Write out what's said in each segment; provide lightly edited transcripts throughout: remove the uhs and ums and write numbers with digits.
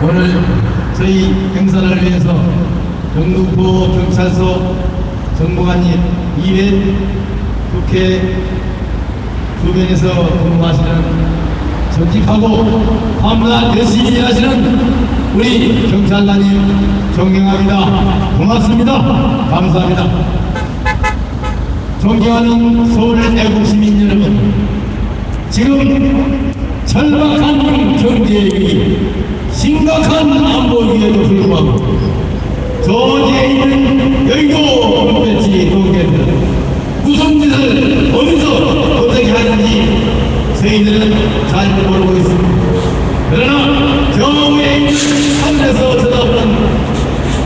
오늘 저희 경사를 위해서 영등포 경찰서 정보관님, 이외 국회 주변에서 근무하시는 전직하고 밤낮 열심히 일하시는 우리 경찰관님 존경합니다. 고맙습니다. 감사합니다. 존경하는 서울 애국시민 여러분, 지금 절박한 경제위기, 심각한 안보위기에도 불구하고 저지에 있는 여의도 홈페이지 동계들 무슨 짓을 어디서 어떻게 하는지 저희들은 잘 모르고 있습니다. 그러나 저 위에 있는 하늘에서 쳐다보는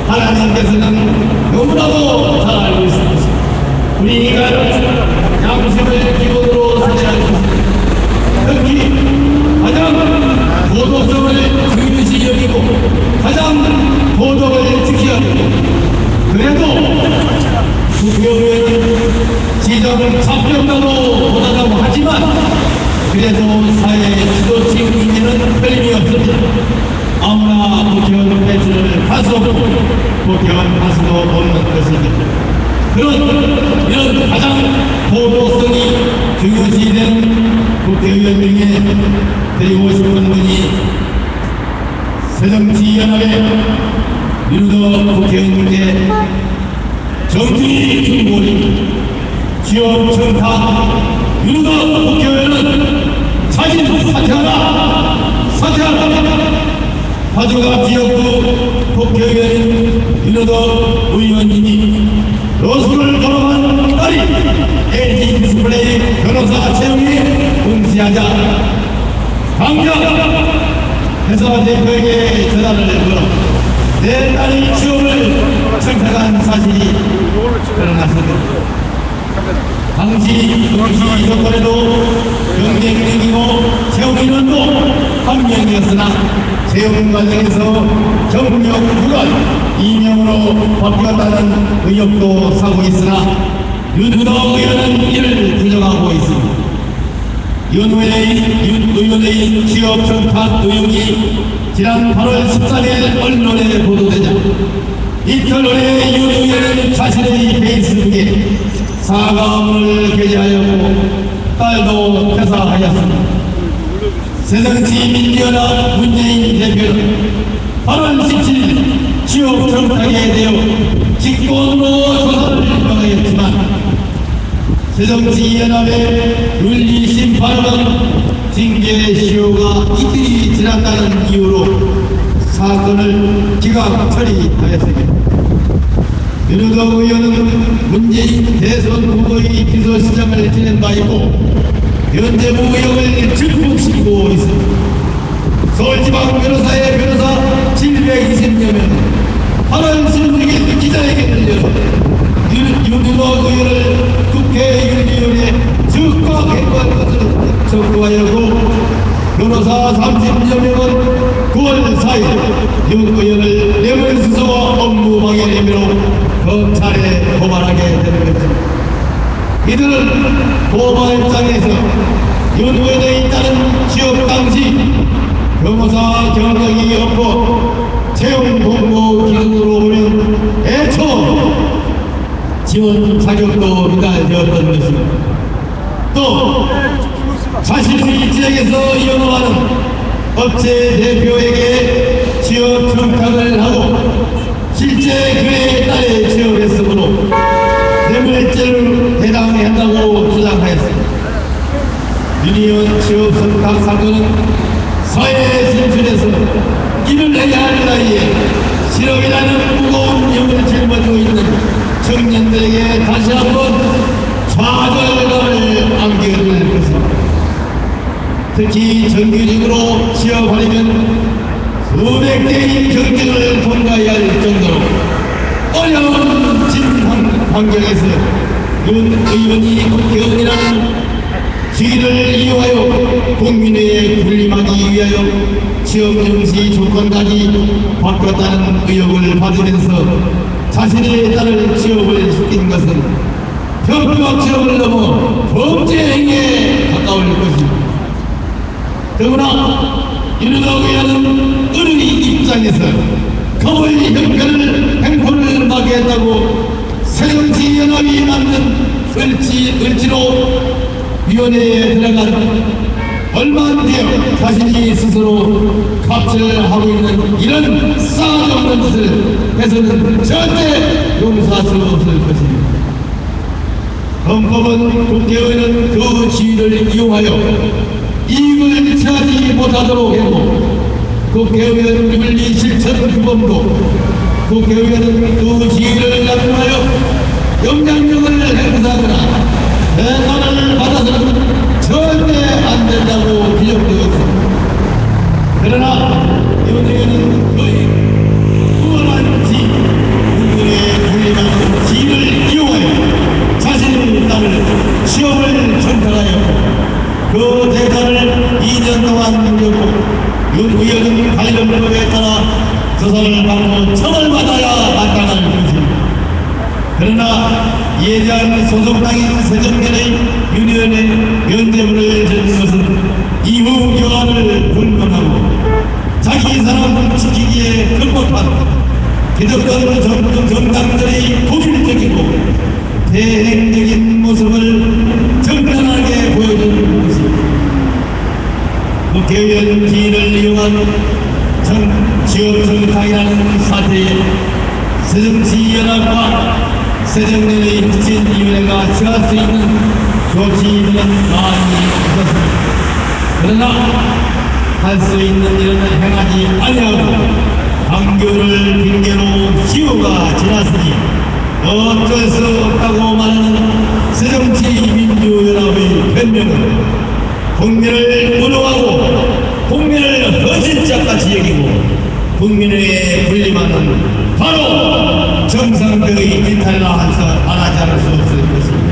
하나님께서는 너무나도 잘 알고 있습니다. 우리 인간은 양심을 기본으로 살아야 특히 가장 도덕성을 중요시 여기고 가장 도덕을 지켜야 되고, 그래도 국회의원 지정을 잡혔다고 보다라고 하지만 그래도 사회 지도층 인기는 틀림이 없습니다. 아무나 국회의원 배지를 할 수 없고 국회의원 할 수도 없는 것입니다. 이런 가장 도덕성이 중요시되는 국회의원 중에 드리고 싶은 분이 새정치연합의 윤호덕 국회의원 중에 정준희 중고리 취업 청탁 윤호덕 국회의원은 자진 사퇴하라. 화주갑 지역구 국회의원인 윤호덕 의원님이 로스쿨을 졸업한 딸이 LG 디스플레이 변호사 채용에 응시하자 당장 회사 대표에게 전화를 걸어 내 딸의 취업을 청탁한 사실이 드러났습니다. 당시 응시 조건에도 경쟁력이고 채용 인원도 한 명이었으나 채용 과정에서 경력 불안 2명으로 바뀌었다는 의혹도 사고 있으나 윤호덕 의원은 이를 부정하고 있습니다. 윤 의원의 취업 청탁 의혹이 지난 8월 13일 언론에 보도되자 이틀 후에 윤 의원은 자신의 페이스북에 사과문을 게재하였고 딸도 퇴사하였습니다. 새정치민주연합 문재인 대표는 8월 17일 취업 청탁에 대해 직권으로 조사를 명하였지만 새정치연합의 윤리심판원 징계 시효가 이틀이 지났다는 이유로 사건을 기각 처리하였습니다. 윤호덕 의원은 문재인 대선 후보의 비서실장을 지낸 바 있고 현재부 의혹을 증폭시키고 있습니다. 서울지방 변호사의 변호사 720여 명 8월 16일 기자회견을 열어 윤호덕 의원을 국회윤리위원회에 즉각 해고할 것을 청구하였고 변호사 30여 명은 9월 4일 윤 의원을 뇌물수수와 업무방해 혐의로 검찰에 고발하게 되는 것입니다. 이들은 고발장에서 윤 의원의 따른 취업 당시 변호사 경력이 없고 채용 공고 기준으로 보면 애초 지원 자격도 미달되었던 것입니다. 또 자신의 지역에서 이용하는 업체 대표에게 취업 청탁을 하고 실제 그의 딸의 취업했으므로 뇌물죄를 해당한다고 주장하였습니다. 윤 의원 취업 청탁 사건은 사회에 진출해서 일을 해야 할 나이에 실업이라는 무거운 염을 짊어지고 있는 청년들에게 다시 한번 좌절감을 안겨줄 것입니다. 특히 정규직으로 취업하려면 수백 대의 경쟁을 통과해야 할 정도로 어려운 환경에서 윤 의원이 국회의원이라는 지위를 이용하여 국민회에 군림하기 위하여 취업 정시 조건까지 바꿨다는 의혹을 받으면서 자신의 딸을 취업을 시킨 것은 편법 취업을 넘어 범죄 행위에 가까울 것입니다. 더구나 윤호덕 의원은 의뢰인 입장 하겠다고 새정치연합이 만든 을지로 위원회에 들어간 얼마 안 되어 자신이 스스로 갑질하고 있는 이런 싸가지 없는 짓을 해서는 절대 용서할 수 없을 것입니다. 헌법은 국회의원은 그 지위를 이용하여 이익을 취하지 못하도록 했고 국회의원 윤리 실천 규범도 국회의원은 그 지위를 남용하여 영향력을 행사하거나 대가를 받아서는 절대 안 된다고 지적되어 있습니다. 그러나 윤리위원은 거의 무한한 지, 국민의 불리한 지위를 이용하여 자신의 딸을 시험을 전달하여 그 대가를 2년 동안 물려고 윤 의원은 관련법에 따라 조사를 받고 처벌받아야 마땅할 것입니다. 그러나 이에 대한 소속당인 새정년의 윤 의원의 면죄부를 졌는 것은 이후 교환을 불문하고 자기 사람 지키기에 급급한 기득권 정당들의 고질적이고 대행적인 모습을 정당하게 보여준 것입니다. 국회의원 지위를 이용한 지역정당이라는 사태에 새정치연합과 새정년의 혁신위원회가 취할 수 있는 조치들은 많이 없었습니다. 그러나 할 수 있는 일은 행하지 아니하고 강교를 핑계로 시효가 지났으니 어쩔 수 없다고 말하는 새정치민주연합의 변명은 국민을 무능하고 국민을 허진짝같이 여기고 국민의 분리만은 바로 정상적의 일탈을 안 하지 않을 수 없을 것입니다.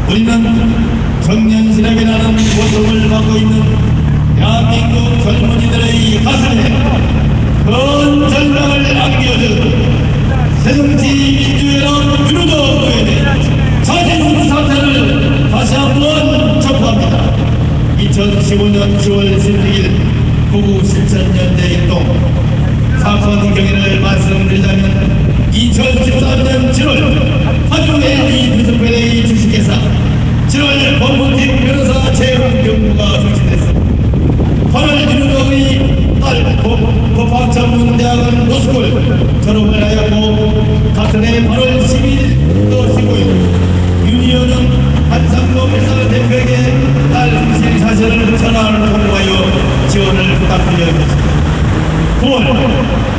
우리는 청년실업이라는 고통을 받고 있는 대한민국 젊은이들의 가슴에 큰 절망을 안겨준 새정치민주연합 윤호덕 의원의 자진 사퇴를 다시 한번 촉구합니다. 2015년 10월 16일 구구 실천연대 일동 사건 경위를 말씀드리자면 2013년 7월 화주의 이부석회의 주식회사 7월 법무팀 변호사 재훈경무가 조치됐습니다. 8월 윤호덕의 딸 법학전문대학원 노숙을 졸업을 하였고 같은 해 8월 10일 또 15일 윤 의원은 한상봉 회사 대표에게 딸 응실 사실을 전화를 통보하여 지원을 부탁드렸습니다. 9월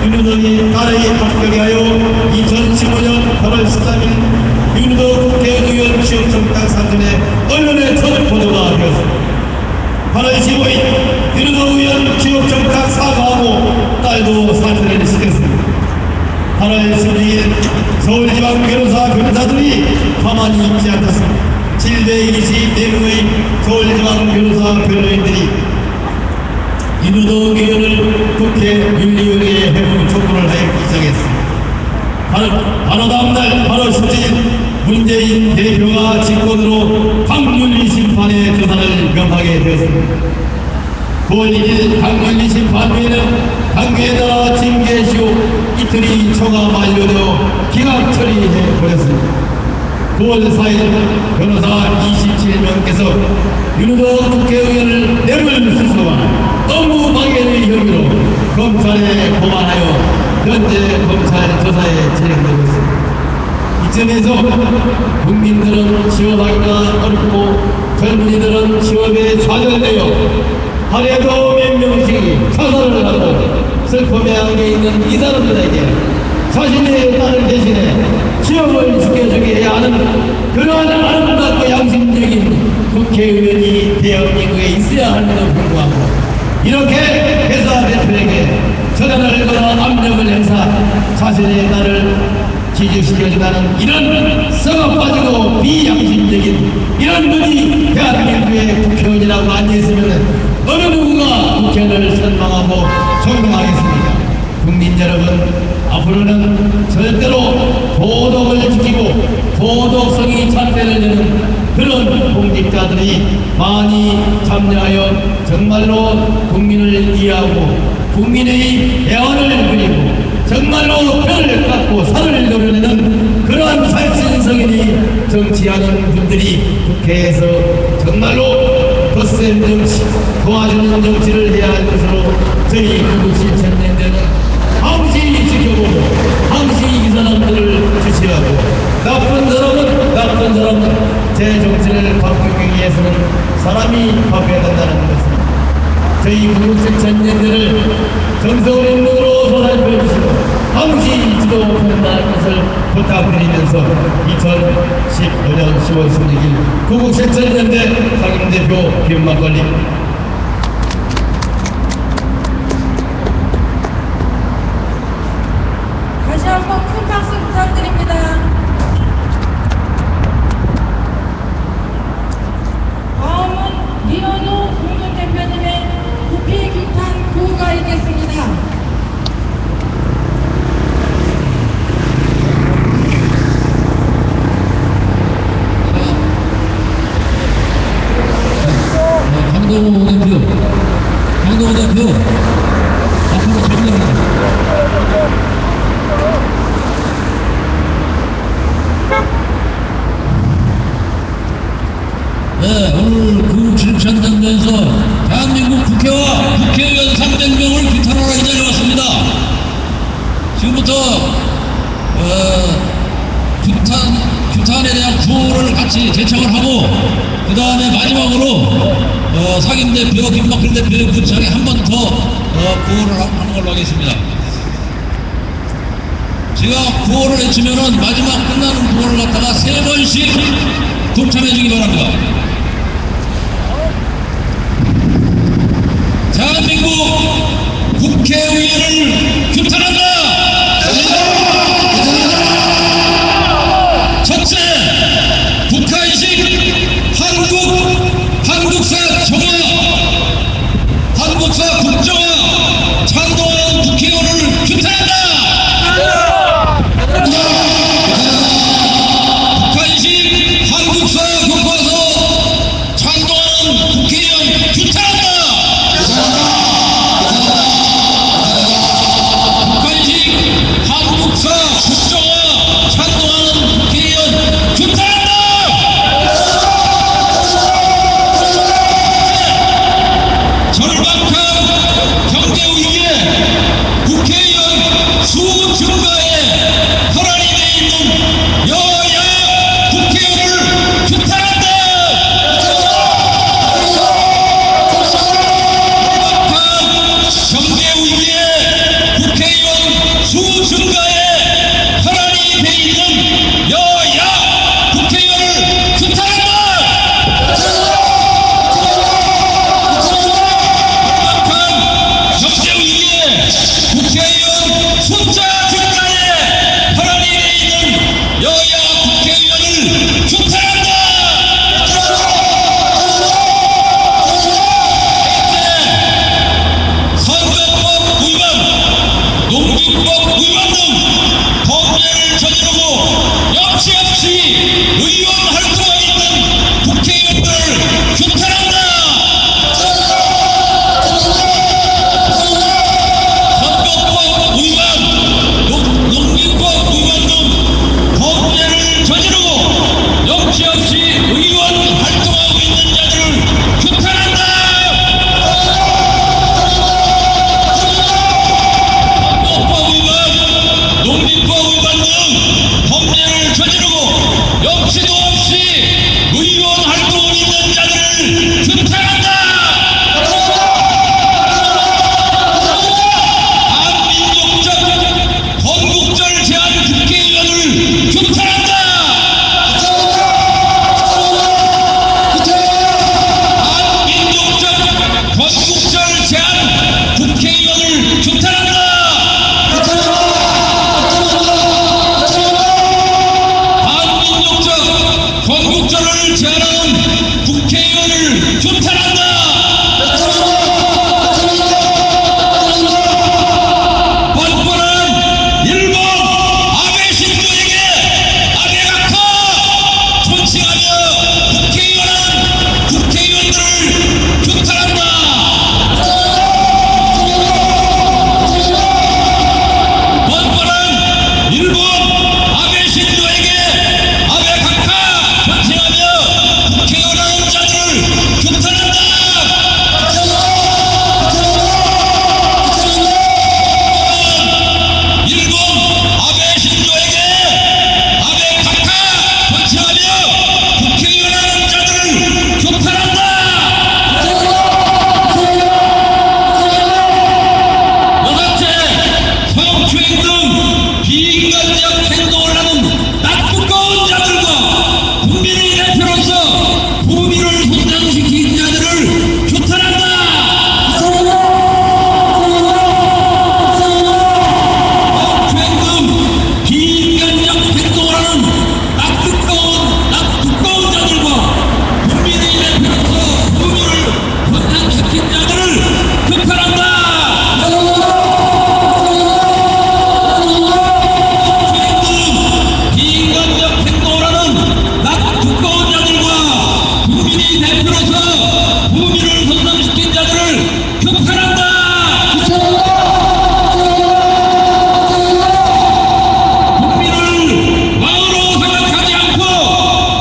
윤호덕이 딸의 합격에 하여 2015년 8월 13일 윤호덕 국회의원 취업정당 사건에 언론에 첫 보도가 되었습니다. 8월 15일 윤호덕 의원 취업정당 사과하고 딸도 사퇴를 시켰습니다. 8월 16일 서울지방 변호사들이 가만히 있지 않았습니다. 724명의 서울지방 변호사 변호인들이 윤호덕 의원을 국회 윤리위원회에 회부 촉구를 하여 입장했습니다. 바로 다음날 8월 17일 문재인 대표가 직권으로 강윤리심판의 조사를 명하게 되었습니다. 9월 1일 강윤리심판위는 강규에 따라 징계시효 이틀이 초가 만료되어 기각 처리해버렸습니다. 9월 4일 변호사 27명께서 윤호덕 국회의원을 뇌물 수수와 업무 방해의 혐의로 검찰에 고발하여 현재 검찰 조사에 진행되고 있습니다. 이쯤에서 국민들은 취업하기가 어렵고 젊은이들은 취업에 좌절되어 하루에도 몇 명씩 사살을 하고 슬픔에 안겨 있는 이 사람들에게 자신의 딸을 대신에 취업을 지켜주게 해야 하는 그러한 아름답고 양심적인 국회의원이 대한민국에 있어야 하는데도 불구하고 이렇게 회사 대표에게 전화를 걸어 압력을 행사 자신의 딸을 지지시켜주다는 이런 썩어 빠지고 비양심적인 이런 분이 대한민국의 국회의원이라고 앉아있으면 어느 누구가 국회를 선망하고 존경하겠습니까? 국민 여러분, 앞으로는 절대로 도덕을 지키고 도덕성이 잣대를 그런 공직자들이 많이 참여하여 정말로 국민을 이해하고 국민의 애환을 그리고 정말로 뼈를 깎고 살을 노려내는 정성인이 정치하는 분들이 국회에서 정말로 덧센 정치, 도와주는 정치를 해야 할 것으로 저희 구국 실천연대는 항시 지켜보고 항시 이 사람들을 주시하고 나쁜 사람은 제 정치를 바꾸기 위해서는 사람이 바뀌어야 된다는 것입니다. 저희 구국 실천연대를 정성을 인문으로 살펴주시고 항시 지도한다는 것을 부탁드리면서 2015년 10월 16일 구국실천연대 상임대표 김막걸리 다시 한번 큰 박수 부탁드립니다. 다음은 이현우 공동대표님의 국회 규탄 구호가 있겠습니다. 강동호 대표 앞으로 가보겠습니다. 네, 오늘 그 실천연대에서 대한민국 국회와 국회의원 300명을 규탄하러 이 자리에 왔습니다. 지금부터 규탄에 대한 구호를 같이 제청을 하고 그 다음에 마지막으로 상임대표 김막걸리 대표의 구창에 한 번 더 구호를 하는 걸로 하겠습니다. 제가 구호를 외치면은 마지막 끝나는 구호를 갖다가 3번씩 동참해 주기 바랍니다. 대한민국 국회의원을 규탄한다! 첫째, 북한식 한국사 정화, 한국사 국정화 찬동하는 국회의원을 규탄한다! 북한식 한국사 교과서 찬동하는 국회의원 규탄한다! 비인간적 행동을 하는 나쁘고 자들과 국민의 대표로서 부미를 손상시킨 자들을 규탄한다. 최근 비인간적 행동을 하는 나쁘고 자들과 국민의 대표로서 부미를 손상시킨 자들을 규탄한다. 비인간적 행동을 하는 나쁘고 자들과 국민의 대표로서 부미를 손상시킨 자들을 규탄한다. 국민을 왕으로 생각하지 않고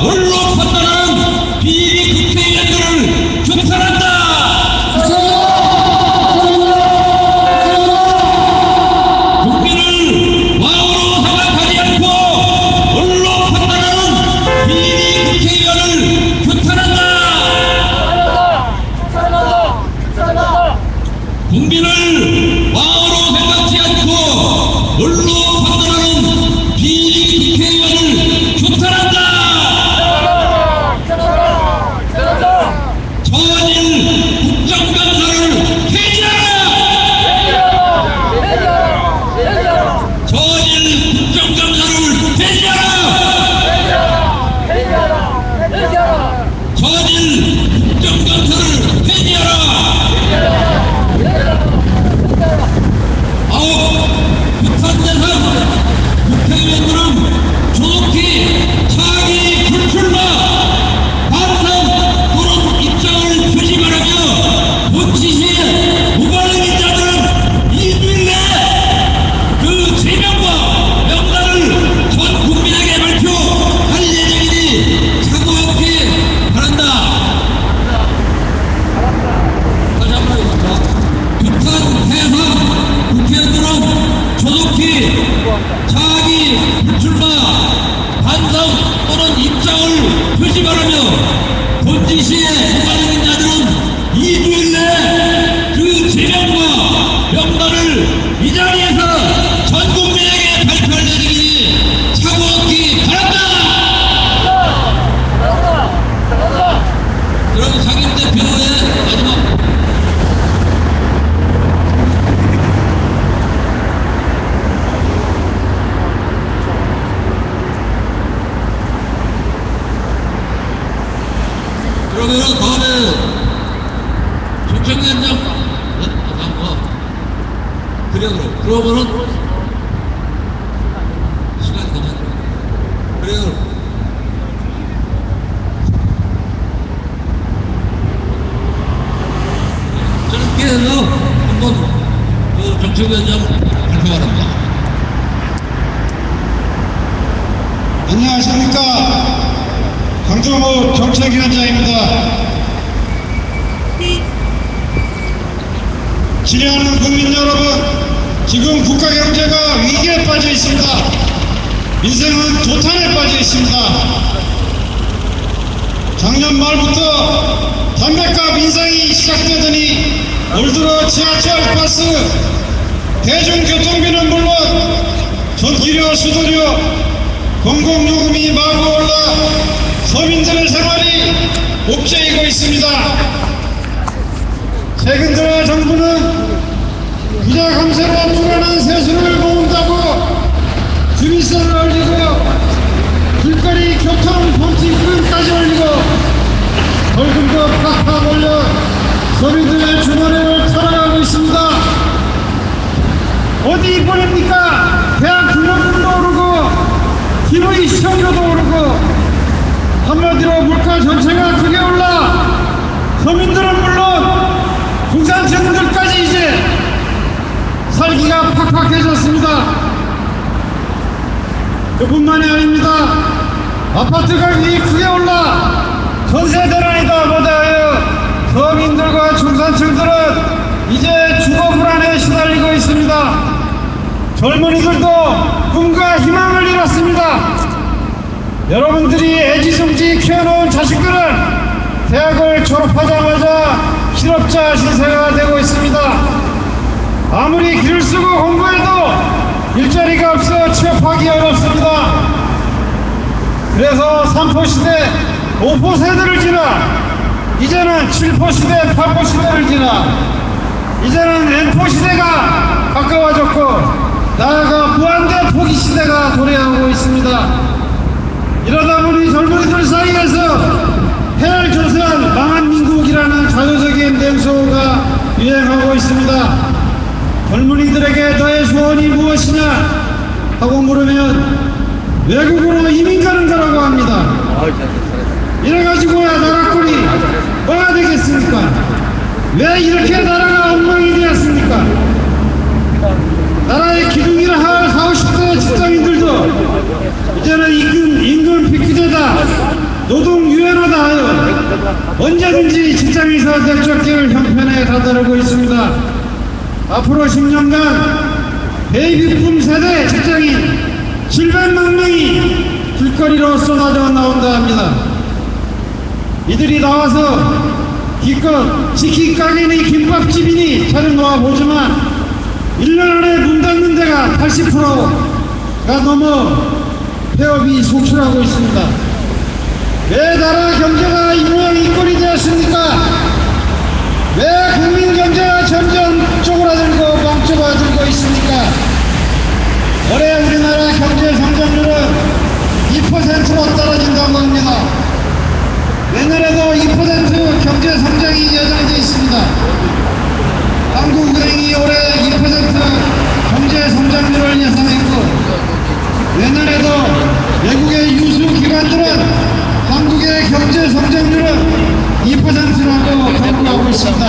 얼로 판단하는 비리 국회의원들을 규탄한다. 국민을 왕으로 생각하지 않고 얼로 판단하는 비리 국회의원을 규탄한다. 국민을 왕으로 생각지 않고 얼로 판단하는 비리 국회의원을 규탄한다. 전일 국정감사를 폐지하라. 전일 국정감사를 폐지하라. 전일 국정감사를 폐지하라. 아홉, 북한 대상 국회의원들은 조속히 차기 불출마 반성 또는 입장을 표시 바라며 본치시에 무관한 자들은 2주일 내에 그 제명과 명단을 전 국민에게 발표할 예정이니 참고하기 바란다. 다시 한번 하겠습니다. 북한 해상 국회의원들은 조속히 차기 불출마 반성 또는 입장을 표시 바라며 본지시에 무관한 자들은 2주일 내에 그 제명과 명단을 이 자리에서 전 국민에게 발표할 예정이니 참고하기 바란다. 그럼 상임대표의 마지막 그러면 다음에 정청위원장 그래 그러면은 시간이 괜찮아. 그래요. 저렇게 해서 한번 그 정청위원장 발표하랍니다. 안녕하십니까. 강정호 정책위원장입니다. 지뢰하는 국민 여러분, 지금 국가 경제가 위기에 빠져 있습니다. 민생은 도탄에 빠져 있습니다. 작년 말부터 담배값 인상이 시작되더니 올 들어 지하철, 버스, 대중교통비는 물론 전기료, 수도료, 공공요금이 마구 올라 서민들의 생활이 옥죄이고 있습니다. 최근 들어 정부는 부자 감세로 불어난 세수를 모은다고 주민세를 올리고 길거리 교통 통행금까지 올리고 벌금도 팍팍 올려 서민들의 주머니를 털어가고 있습니다. 어디 보냅니까? 대학 등록금도 오르고 TV 시청료도 오르고 한마디로 물가 전체가 크게 올라 서민들은 물론 중산층들까지 이제 살기가 팍팍해졌습니다. 그뿐만이 아닙니다. 아파트 가격이 크게 올라 전세 대란이다 못하여 서민들과 중산층들은 이제 주거 불안에 시달리고 있습니다. 젊은이들도 꿈과 희망을 잃었습니다. 여러분들이 애지중지 키워놓은 자식들은 대학을 졸업하자마자 실업자 신세가 되고 있습니다. 아무리 길을 쓰고 공부해도 일자리가 없어 취업 취업하기 어렵습니다. 그래서 3포 시대 5포 세대를 지나 이제는 7포 시대 8포 시대를 지나 이제는 N포 시대가 가까워졌고 나아가 무한대 포기 시대가 도래하고 있습니다. 이러다 보니 젊은이들 사이에서 폐활조선 망한 민국이라는 자조적인 냉소가 유행하고 있습니다. 젊은이들에게 너의 소원이 무엇이냐 하고 물으면 외국으로 이민 가는 거라고 합니다. 이래가지고야 나라꼴이 뭐가 되겠습니까? 왜 이렇게 나라가 엉망이 되었습니까? 나라의 기둥이라 할 40, 50대 직장인들도 이제는 임금 비키되다 노동 유연하다 하여 언제든지 직장에서 내쫓길 형편에 다다르고 있습니다. 앞으로 10년간 베이비붐 세대 직장인 700만 명이 길거리로 쏟아져 나온다 합니다. 이들이 나와서 기껏 치킨 가게니 김밥집이니 차려놓아 보지만 1년 안에 문 닫는 데가 80%가 넘어 폐업이 속출하고 있습니다. 왜 나라 경제가 이 모양 이 꼴이 되었습니까? 왜 국민 경제가 점점 쪼그라들고 멍청아들고 있습니까? 올해 우리나라 경제 성장률은 2%로 떨어진다고 합니다. 내년에도 2% 경제 성장이 예정되어 있습니다. 한국은행이 올해 2% 경제 성장률을 예상했고 내년에도 외국의 유수 기관들은 한국의 경제 성장률은 2%라고 경고하고 있습니다.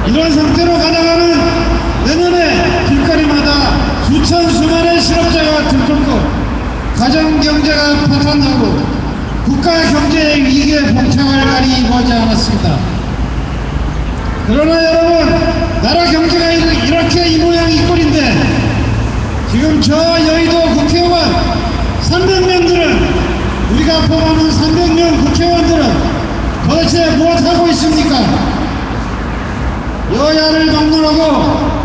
이런 상태로 가다가는 내년에 길거리마다 수많은 실업자가 들끓고 가정 경제가 파탄나고 국가 경제의 위기에 봉착할 날이 머지 않았습니다. 그러나 여러분, 나라 경제가 이렇게 이 모양 이 꼴인데 지금 저 여의도 국회의원 300명들은 우리가 뽑아놓은 300명 국회의원들은 도대체 무엇하고 있습니까? 여야를 막론하고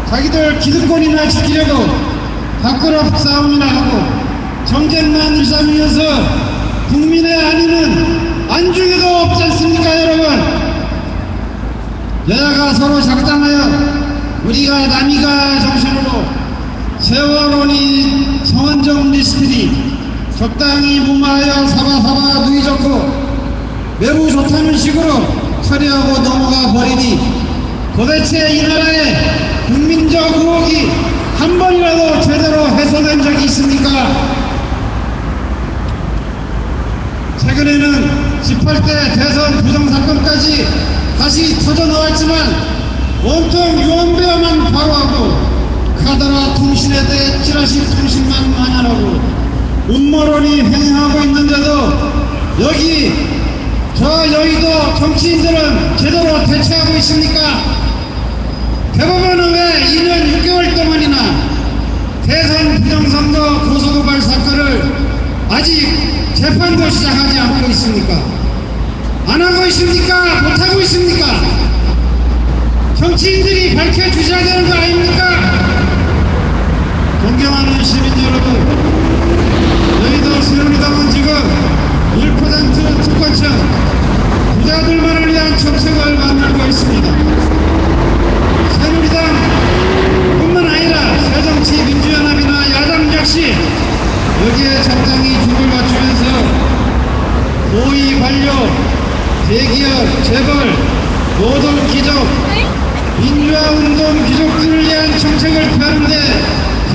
자기들 기득권이나 지키려고 밥그릇 싸움이나 하고 정쟁만 일삼으면서 국민의 안위는 안중에도 없지 않습니까 여러분? 여야가 서로 작당하여 우리가 남이가 정신으로 세워놓은 성원정 리스트니 적당히 무마하여 사바사바 누이 적고 매우 좋다는 식으로 처리하고 넘어가 버리니 도대체 이 나라의 국민적 의혹이 한 번이라도 제대로 해소된 적이 있습니까? 최근에는 18대 대선 부정사건까지 다시 터져나왔지만 온통 유언배어만 바로하고 카더라 통신에 대해 찌라시 통신만 만연하고 음모론이 횡행하고 있는데도 여기 저 여의도 정치인들은 제대로 대처하고 있습니까? 대법원은 왜 2년 6개월 동안이나 대선 부정선거 고소고발 사건을 아직 재판도 시작하지 않고 있습니까? 안 하고 있습니까? 못하고 있습니까? 정치인들이 밝혀주셔야 되는 거 아닙니까? 존경하는 시민 여러분, 여의도 새누리당은 지금 1% 특권층 부자들만을 위한 정책을 만들고 있습니다. 새누리당뿐만 아니라 새정치민주연합이나 야당 역시 여기에 적당히 중을 맞추면서 고위 관료, 대기업, 재벌, 노동 귀족, 민주화운동 귀족들을 위한 정책을 펴는데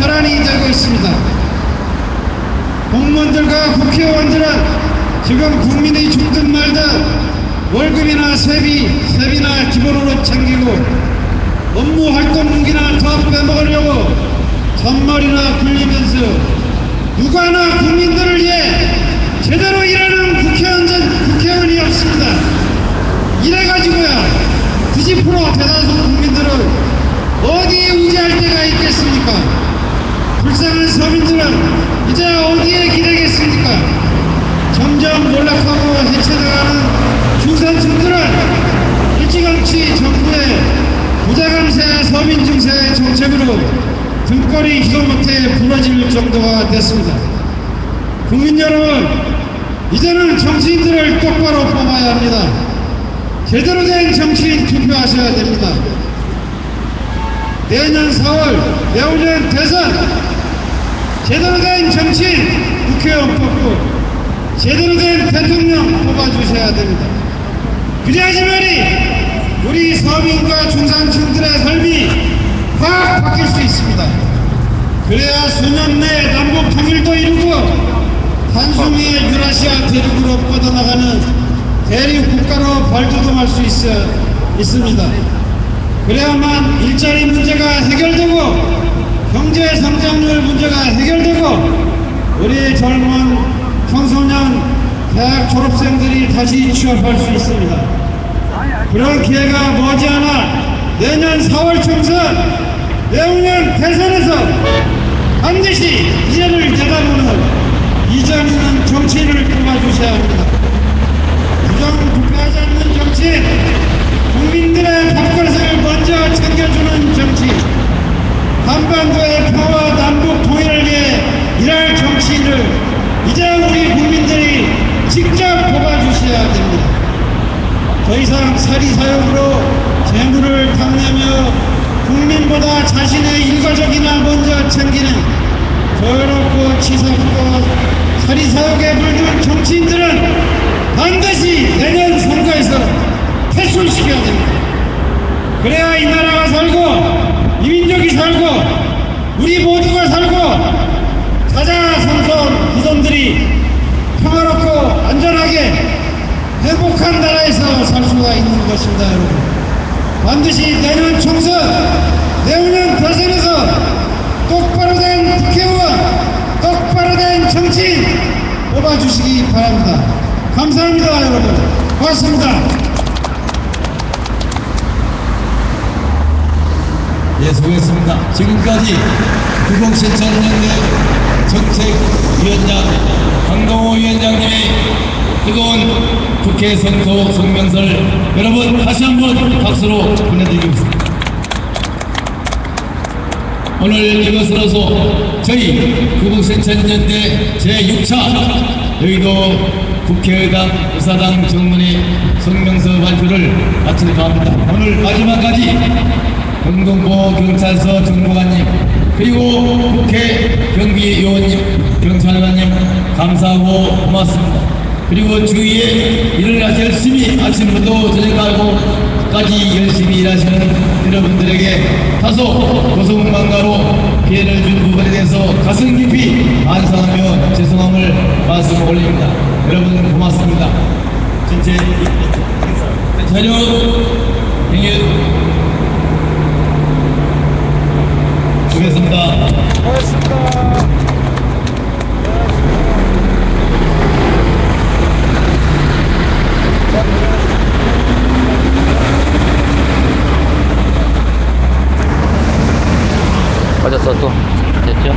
혈안이 되고 있습니다. 공무원들과 국회의원들은 지금 국민이 죽든 말든 월급이나 세비나 기본으로 챙기고 업무 활동무기나 더 빼먹으려고 잔머리나 굴리면서 누가나 국민들을 위해 제대로 일하는 국회의원이 없습니다. 이래가지고야 90% 대다수 국민들은 어디에 의지할 데가 있겠습니까? 불쌍한 서민들은 이제 어디에 기대겠습니까? 점점 몰락하고 해체돼가는 중산층들은 일찌감치 정부의 부자 감세 서민 증세 정책으로 등골이 희도 못해 부러질 정도가 됐습니다. 국민 여러분, 이제는 정치인들을 똑바로 뽑아야 합니다. 제대로 된 정치인 투표하셔야 됩니다. 내년 4월, 내후년 대선, 제대로 된 정치인 국회의원 뽑고 제대로 된 대통령 뽑아주셔야 됩니다. 그래야지만이 우리 서민과 중산층들의 삶이 확 바뀔 수 있습니다. 그래야 수년 내에 남북 통일도 이루고 단숨에 유라시아 대륙으로 뻗어나가는 대륙 국가로 발돋움할 수 있습니다. 그래야만 일자리 문제가 해결되고 경제 성장률 문제가 해결되고 우리 젊은 청소년 대학 졸업생들이 다시 취업할 수 있습니다. 그런 기회가 머지않아 내년 4월 총선, 내후년 대선에서 반드시 미래를 내다보는 이전 있는 정치인을 뽑아주셔야 합니다. 부정부패하지 않는 정치인, 국민들의 밥그릇을 먼저 챙겨주는 정치인, 한반도의 평화 남북 통일을 위해 일할 정치인을 이제 우리 국민들이 직접 뽑아주셔야 됩니다. 더 이상 사리사욕으로 재물을 탐내며 국민보다 자신의 일가족이나 먼저 챙기는 더럽고 치사하고 사리사욕에 물든 정치인들은 반드시 내년 선거에서 퇴출시켜야 됩니다. 그래야 이 나라가 살고 이 민족이 살고 우리 모두가 살고 사자성성 후손들이 평화롭고 안전하게 행복한 나라에서 살 수가 있는 것입니다. 여러분, 반드시 내년 총선, 내후년 대선에서 똑바로 된 국회의원, 똑바로 된 정치인 뽑아주시기 바랍니다. 감사합니다. 여러분, 고맙습니다. 예, 수고했습니다. 지금까지 구봉신천연대 정책위원장 강동호 위원장님의 뜨거운 국회 선거 성명서를 여러분 다시 한번 박수로 보내드리겠습니다. 오늘 이것으로서 저희 구봉신천연대 제6차 여의도 국회의당 의사당 정문의 성명서 발표를 마칠까 합니다. 오늘 마지막까지 영동포 경찰서 정보관님 그리고 국회 경비요원님 경찰관님 감사하고 고맙습니다. 그리고 주위에 일을 열심히 아침부터 저녁하고까지 열심히 일하시는 여러분들에게 다소 고성방가로 피해를 준 부분에 대해서 가슴 깊이 반성하며 죄송함을 말씀 올립니다. 여러분 고맙습니다. 전체 자료 행위 수고했습니다. 고맙습니다. 빠졌어 또 됐죠?